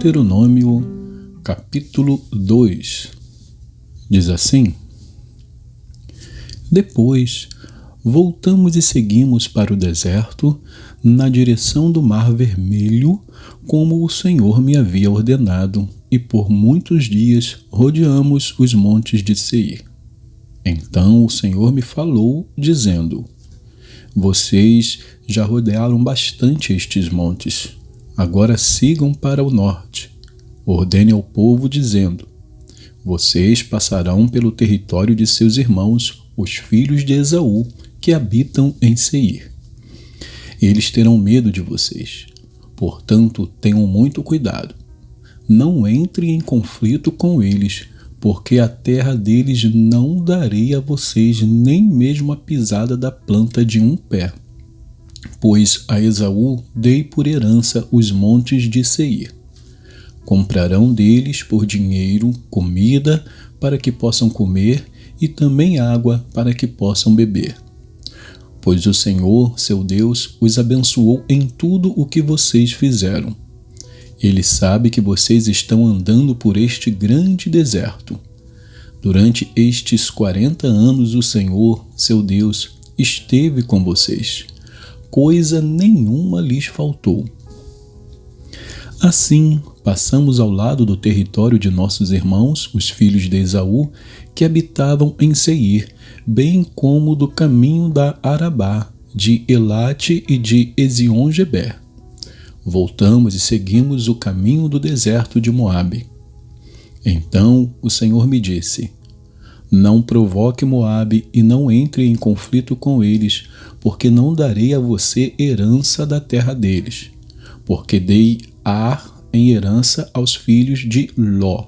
Deuteronômio, capítulo 2. Diz assim: Depois, voltamos e seguimos para o deserto, na direção do Mar Vermelho, como o Senhor me havia ordenado, e por muitos dias rodeamos os montes de Seir. Então o Senhor me falou, dizendo: Vocês já rodearam bastante estes montes. Agora sigam para o norte. Ordene ao povo, dizendo: Vocês passarão pelo território de seus irmãos, os filhos de Esaú, que habitam em Seir. Eles terão medo de vocês. Portanto, tenham muito cuidado. Não entre em conflito com eles, porque a terra deles não darei a vocês nem mesmo a pisada da planta de um pé. Pois a Esaú dei por herança os montes de Seir. Comprarão deles por dinheiro comida para que possam comer e também água para que possam beber. Pois o Senhor, seu Deus, os abençoou em tudo o que vocês fizeram. Ele sabe que vocês estão andando por este grande deserto. Durante estes 40 anos o Senhor, seu Deus, esteve com vocês. Coisa nenhuma lhes faltou. Assim, passamos ao lado do território de nossos irmãos, os filhos de Esaú, que habitavam em Seir, bem como do caminho da Arabá, de Elate e de Ezion-Geber. Voltamos e seguimos o caminho do deserto de Moabe. Então o Senhor me disse: Não provoque Moabe e não entre em conflito com eles, porque não darei a você herança da terra deles, porque dei Ar em herança aos filhos de Ló.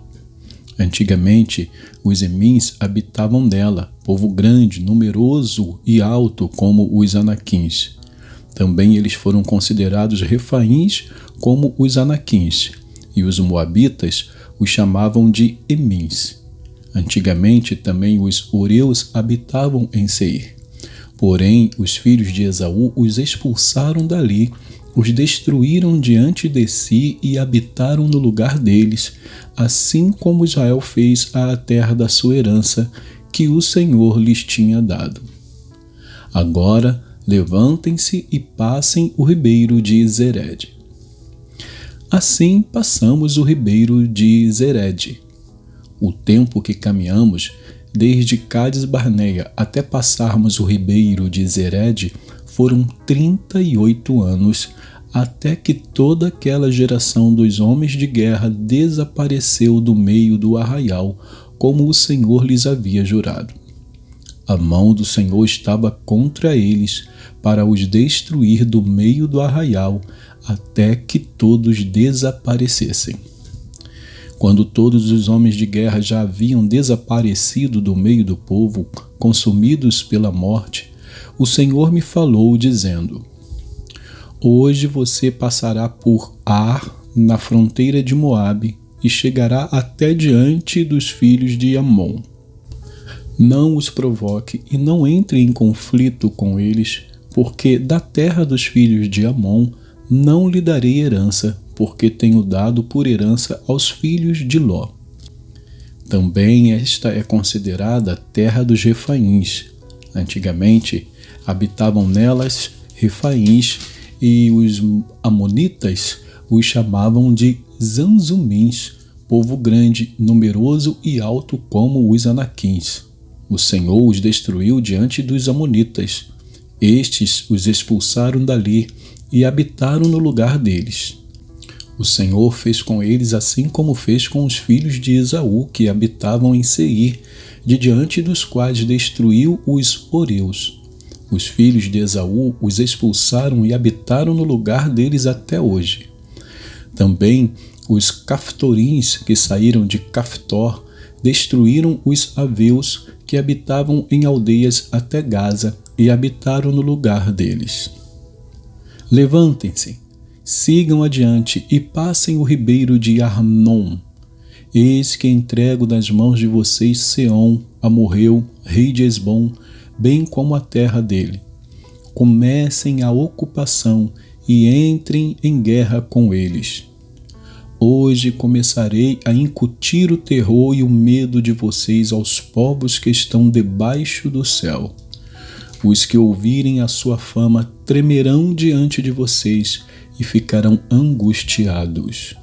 Antigamente, os Emins habitavam nela, povo grande, numeroso e alto como os Anaquins. Também eles foram considerados Refaíns como os Anaquins, e os Moabitas os chamavam de Emins. Antigamente também os Oreus habitavam em Seir. Porém, os filhos de Esaú os expulsaram dali, os destruíram diante de si e habitaram no lugar deles, assim como Israel fez à terra da sua herança, que o Senhor lhes tinha dado. Agora, levantem-se e passem o ribeiro de Zered. Assim passamos o ribeiro de Zered. O tempo que caminhamos, desde Cades-Barneia até passarmos o ribeiro de Zered, foram 38 anos, até que toda aquela geração dos homens de guerra desapareceu do meio do arraial, como o Senhor lhes havia jurado. A mão do Senhor estava contra eles, para os destruir do meio do arraial, até que todos desaparecessem. Quando todos os homens de guerra já haviam desaparecido do meio do povo, consumidos pela morte, o Senhor me falou, dizendo: Hoje você passará por Ar, na fronteira de Moabe, e chegará até diante dos filhos de Amon. Não os provoque e não entre em conflito com eles, porque da terra dos filhos de Amon não lhe darei herança, porque tenho dado por herança aos filhos de Ló. Também esta é considerada a terra dos Refaíns. Antigamente habitavam nelas Refaíns, e os amonitas os chamavam de Zanzumins, povo grande, numeroso e alto como os Anaquins. O Senhor os destruiu diante dos amonitas. Estes os expulsaram dali e habitaram no lugar deles. O Senhor fez com eles assim como fez com os filhos de Esaú, que habitavam em Seir, de diante dos quais destruiu os Oreus. Os filhos de Esaú os expulsaram e habitaram no lugar deles até hoje. Também os Caftorins, que saíram de Caftor, destruíram os Aveus, que habitavam em aldeias até Gaza, e habitaram no lugar deles. Levantem-se, sigam adiante e passem o ribeiro de Arnon. Eis que entrego nas mãos de vocês Seom, amorreu, rei de Hesbom, bem como a terra dele. Comecem a ocupação e entrem em guerra com eles. Hoje começarei a incutir o terror e o medo de vocês aos povos que estão debaixo do céu. Os que ouvirem a sua fama tremerão diante de vocês e ficarão angustiados.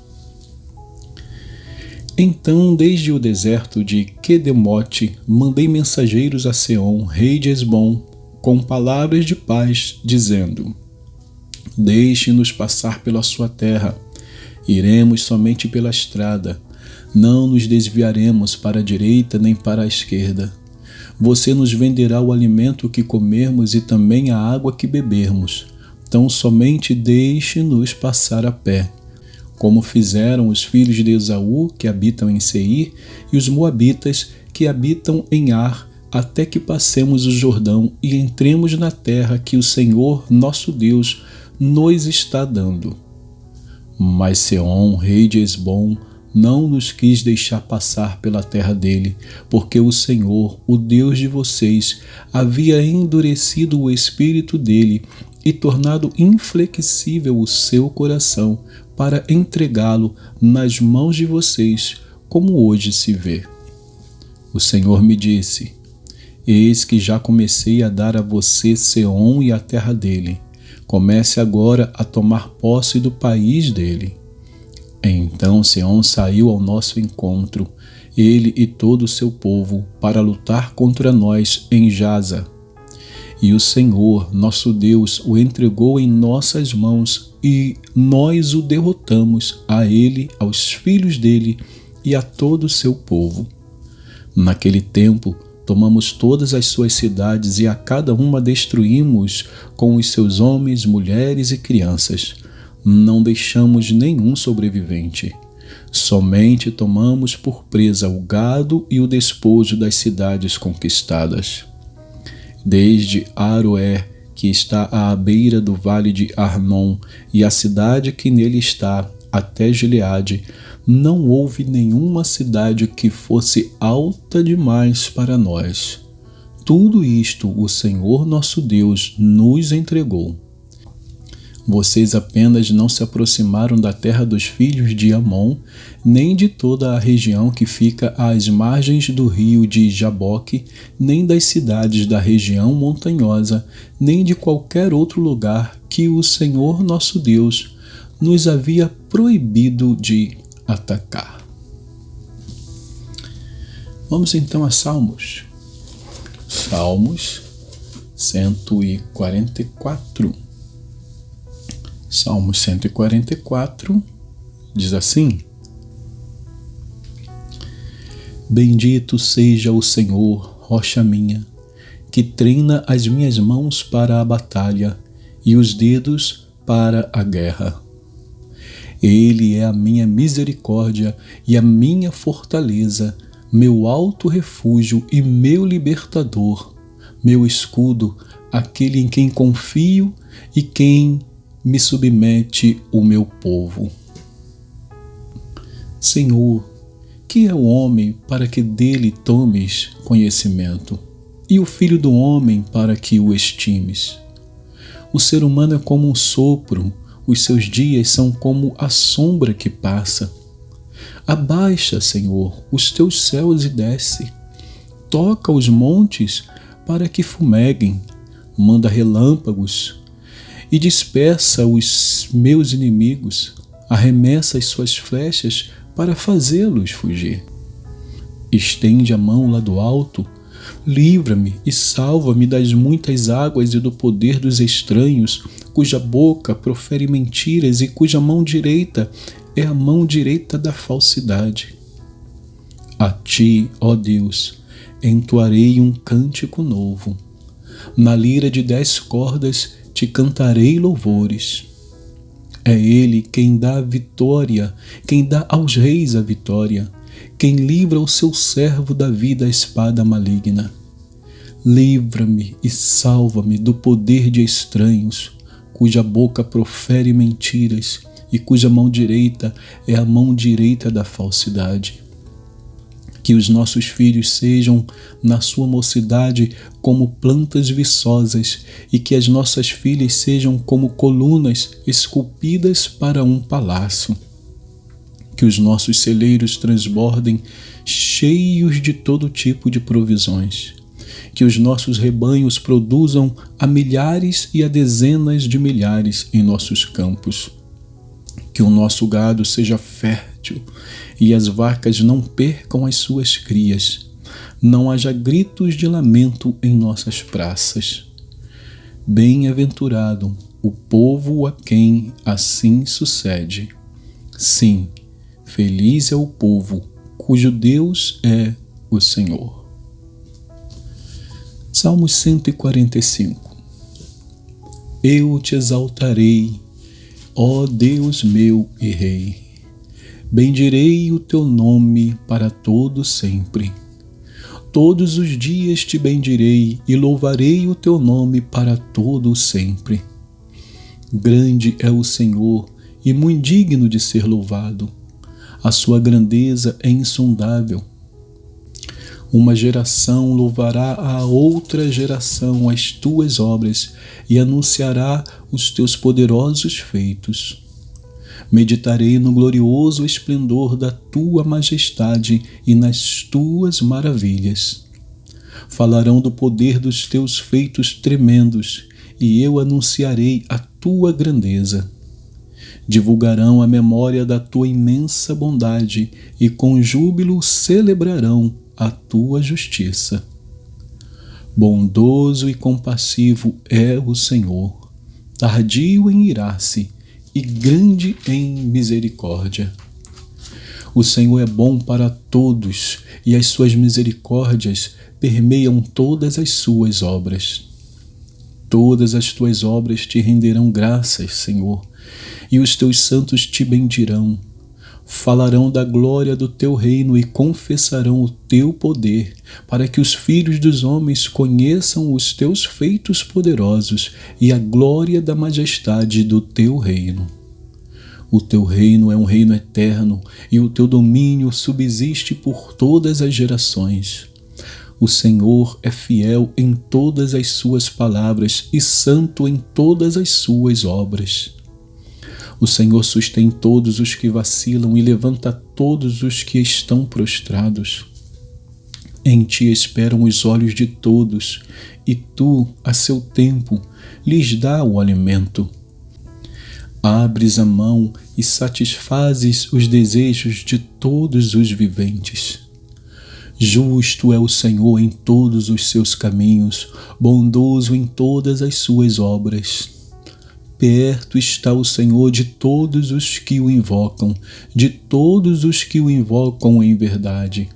Então, desde o deserto de Quedemote, mandei mensageiros a Seom, rei de Esbom, com palavras de paz, dizendo: Deixe-nos passar pela sua terra. Iremos somente pela estrada. Não nos desviaremos para a direita nem para a esquerda. Você nos venderá o alimento que comermos e também a água que bebermos. Então somente deixe-nos passar a pé, como fizeram os filhos de Esaú, que habitam em Seir, e os moabitas, que habitam em Ar, até que passemos o Jordão e entremos na terra que o Senhor, nosso Deus, nos está dando. Mas Seom, rei de Esbom, não nos quis deixar passar pela terra dele, porque o Senhor, o Deus de vocês, havia endurecido o espírito dele e tornado inflexível o seu coração para entregá-lo nas mãos de vocês, como hoje se vê. O Senhor me disse: Eis que já comecei a dar a você Seom e a terra dele. Comece agora a tomar posse do país dele. Então Seom saiu ao nosso encontro, ele e todo o seu povo, para lutar contra nós em Jaza. E o Senhor, nosso Deus, o entregou em nossas mãos, e nós o derrotamos, a ele, aos filhos dele e a todo o seu povo. Naquele tempo, tomamos todas as suas cidades e a cada uma destruímos com os seus homens, mulheres e crianças. Não deixamos nenhum sobrevivente. Somente tomamos por presa o gado e o despojo das cidades conquistadas. Desde Aroer, que está à beira do vale de Arnon, e a cidade que nele está, até Gileade, não houve nenhuma cidade que fosse alta demais para nós. Tudo isto o Senhor nosso Deus nos entregou. Vocês apenas não se aproximaram da terra dos filhos de Amon, nem de toda a região que fica às margens do rio de Jaboque, nem das cidades da região montanhosa, nem de qualquer outro lugar que o Senhor nosso Deus nos havia proibido de atacar. Vamos então a Salmos. Salmos 144. Salmos 144 diz assim: Bendito seja o Senhor, rocha minha, que treina as minhas mãos para a batalha e os dedos para a guerra. Ele é a minha misericórdia e a minha fortaleza, meu alto refúgio e meu libertador, meu escudo, aquele em quem confio e quem me submete o meu povo. Senhor, que é o homem para que dele tomes conhecimento, e o filho do homem para que o estimes? O ser humano é como um sopro, os seus dias são como a sombra que passa. Abaixa, Senhor, os teus céus e desce. Toca os montes para que fumeguem. Manda relâmpagos e dispersa os meus inimigos. Arremessa as suas flechas para fazê-los fugir. Estende a mão lá do alto. Livra-me e salva-me das muitas águas e do poder dos estranhos, cuja boca profere mentiras e cuja mão direita é a mão direita da falsidade. A ti, ó Deus, entoarei um cântico novo. Na lira de 10 cordas te cantarei louvores. É Ele quem dá a vitória, quem dá aos reis a vitória, quem livra o seu servo Davi da espada maligna. Livra-me e salva-me do poder de estranhos, cuja boca profere mentiras e cuja mão direita é a mão direita da falsidade. Que os nossos filhos sejam, na sua mocidade, como plantas viçosas, e que as nossas filhas sejam como colunas esculpidas para um palácio. Que os nossos celeiros transbordem cheios de todo tipo de provisões. Que os nossos rebanhos produzam a milhares e a dezenas de milhares em nossos campos. Que o nosso gado seja fértil e as vacas não percam as suas crias. Não haja gritos de lamento em nossas praças. Bem-aventurado o povo a quem assim sucede. Sim, feliz é o povo cujo Deus é o Senhor. Salmo 145. Eu te exaltarei, ó Deus meu e Rei. Bendirei o teu nome para todo sempre. Todos os dias te bendirei e louvarei o teu nome para todo sempre. Grande é o Senhor e muito digno de ser louvado. A sua grandeza é insondável. Uma geração louvará a outra geração as tuas obras e anunciará os teus poderosos feitos. Meditarei no glorioso esplendor da tua majestade e nas tuas maravilhas. Falarão do poder dos teus feitos tremendos, e eu anunciarei a tua grandeza. Divulgarão a memória da tua imensa bondade e com júbilo celebrarão a tua justiça. Bondoso e compassivo é o Senhor, tardio em irar-se e grande em misericórdia. O Senhor é bom para todos e as suas misericórdias permeiam todas as suas obras. Todas as tuas obras te renderão graças, Senhor, e os teus santos te bendirão. Falarão da glória do teu reino e confessarão o teu poder, para que os filhos dos homens conheçam os teus feitos poderosos e a glória da majestade do teu reino. O teu reino é um reino eterno e o teu domínio subsiste por todas as gerações. O Senhor é fiel em todas as suas palavras e santo em todas as suas obras. O Senhor sustém todos os que vacilam e levanta todos os que estão prostrados. Em ti esperam os olhos de todos, e tu, a seu tempo, lhes dá o alimento. Abres a mão e satisfazes os desejos de todos os viventes. Justo é o Senhor em todos os seus caminhos, bondoso em todas as suas obras. Perto está o Senhor de todos os que o invocam, de todos os que o invocam em verdade.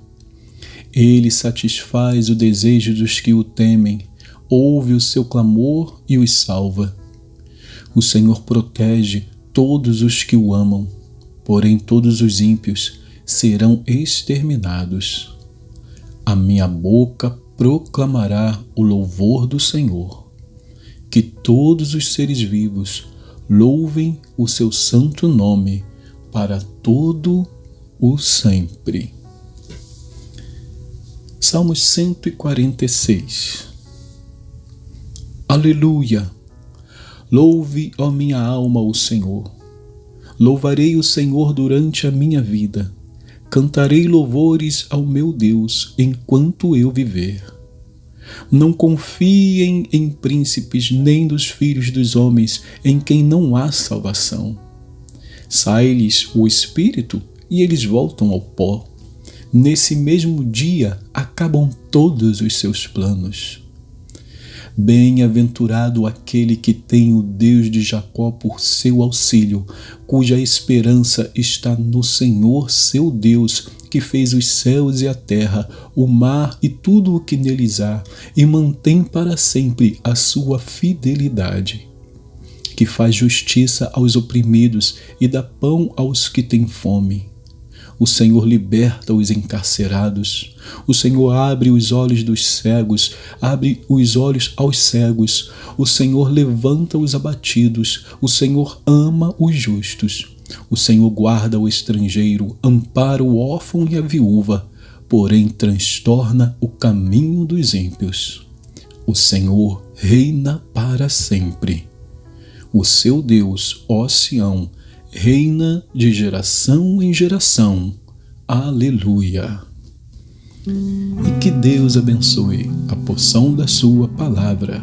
Ele satisfaz o desejo dos que o temem, ouve o seu clamor e os salva. O Senhor protege todos os que o amam, porém todos os ímpios serão exterminados. A minha boca proclamará o louvor do Senhor. Que todos os seres vivos louvem o seu santo nome para todo o sempre. Salmos 146. Aleluia! Louve, ó minha alma, o Senhor. Louvarei o Senhor durante a minha vida. Cantarei louvores ao meu Deus enquanto eu viver. Não confiem em príncipes nem dos filhos dos homens, em quem não há salvação. Sai-lhes o espírito e eles voltam ao pó. Nesse mesmo dia acabam todos os seus planos. Bem-aventurado aquele que tem o Deus de Jacó por seu auxílio, cuja esperança está no Senhor seu Deus, que fez os céus e a terra, o mar e tudo o que neles há, e mantém para sempre a sua fidelidade. Que faz justiça aos oprimidos e dá pão aos que têm fome. O Senhor liberta os encarcerados. O Senhor abre os olhos dos cegos, abre os olhos aos cegos. O Senhor levanta os abatidos. O Senhor ama os justos. O Senhor guarda o estrangeiro, ampara o órfão e a viúva, porém transtorna o caminho dos ímpios. O Senhor reina para sempre. O seu Deus, ó Sião, reina de geração em geração. Aleluia. E que Deus abençoe a porção da sua palavra.